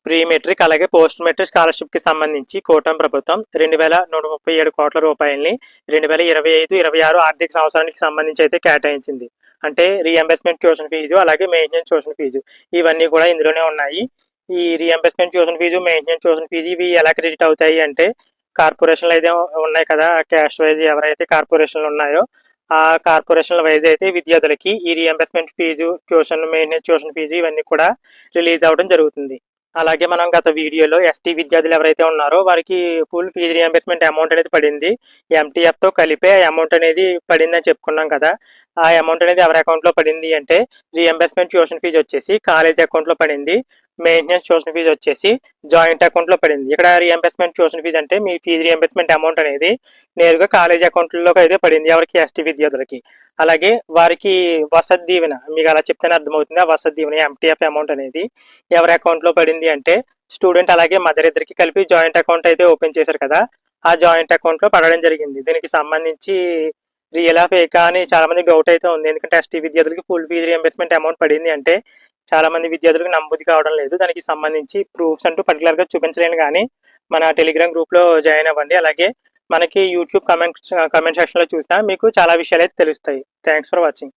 Pre matric అలాగే post matric స్కాలర్షిప్కి సంబంధించి కూటమి ప్రభుత్వం 2,137 కోట్ల రూపాయలని 2025-26 ఆర్థిక సంవత్సరానికి సంబంధించి అయితే కేటాయించింది. అంటే రీఎంబర్స్మెంట్ ట్యూషన్ ఫీజు అలాగే మెయింటెనెన్స్ ట్యూషన్ ఫీజు ఇవన్నీ కూడా ఇందులోనే ఉన్నాయి. ఈ reimbursement tuition fee, maintenance tuition fee ఇవి ఎలా క్రెడిట్ అవుతాయి అంటే కార్పొరేషన్లు అయితే ఉన్నాయి కదా, క్యాస్ట్ వైజ్ ఎవరైతే కార్పొరేషన్లు ఉన్నాయో ఆ కార్పొరేషన్ల వైజ్ అయితే విద్యార్థులకి ఈ reimbursement fee, tuition, maintenance tuition fee ఇవన్నీ కూడా రిలీజ్ అవ్వడం జరుగుతుంది. అలాగే మనం గత వీడియోలో ఎస్టీ విద్యార్థులు ఎవరైతే ఉన్నారో వారికి ఫుల్ ఫీజు రియంబర్స్మెంట్ అమౌంట్ అనేది పడింది. ఎంటీఎఫ్తో కలిపే అమౌంట్ అనేది పడిందని చెప్పుకున్నాం కదా. ఆ అమౌంట్ అనేది ఎవరి అకౌంట్లో పడింది అంటే రియంబర్స్మెంట్ ట్యూషన్ ఫీజు వచ్చేసి కాలేజ్ అకౌంట్లో పడింది. మెయింటెనెన్స్ ట్యూషన్ ఫీజు వచ్చేసి జాయింట్ అకౌంట్లో పడింది. ఇక్కడ రియంబర్స్మెంట్ ట్యూషన్ ఫీజు అంటే మీ ఫీజు రియంబర్స్మెంట్ అమౌంట్ అనేది నేరుగా కాలేజ్ అకౌంట్లోకి అయితే పడింది ఎవరికి, ఎస్టీ విద్యార్థులకి. అలాగే వారికి వసతి దీవెన, మీకు అలా చెప్తేనే అర్థమవుతుంది. ఆ వసతి దీవెన ఎంటీఎఫ్ అమౌంట్ అనేది ఎవరి అకౌంట్లో పడింది అంటే స్టూడెంట్ అలాగే మదర్ ఇద్దరికి కలిపి జాయింట్ అకౌంట్ అయితే ఓపెన్ చేశారు కదా, ఆ జాయింట్ అకౌంట్లో పడడం జరిగింది. దీనికి సంబంధించి రియల్ ఆఫ్ ఏకా అని చాలా మంది డౌట్ అయితే ఉంది. ఎందుకంటే ఎస్టీ విద్యార్థులకి ఫుల్ ఫీజు రియంబర్స్మెంట్ అమౌంట్ పడింది అంటే చాలా మంది విద్యార్థులకు నమ్మబుద్ధి కావడం లేదు. దానికి సంబంధించి ప్రూఫ్స్ అంటూ పర్టికులర్గా చూపించలేను, కానీ మన టెలిగ్రామ్ గ్రూప్లో జాయిన్ అవ్వండి. అలాగే మనకి యూట్యూబ్ కమెంట్ సెక్షన్లో చూసినా మీకు చాలా విషయాలు అయితే తెలుస్తాయి. Thanks for watching.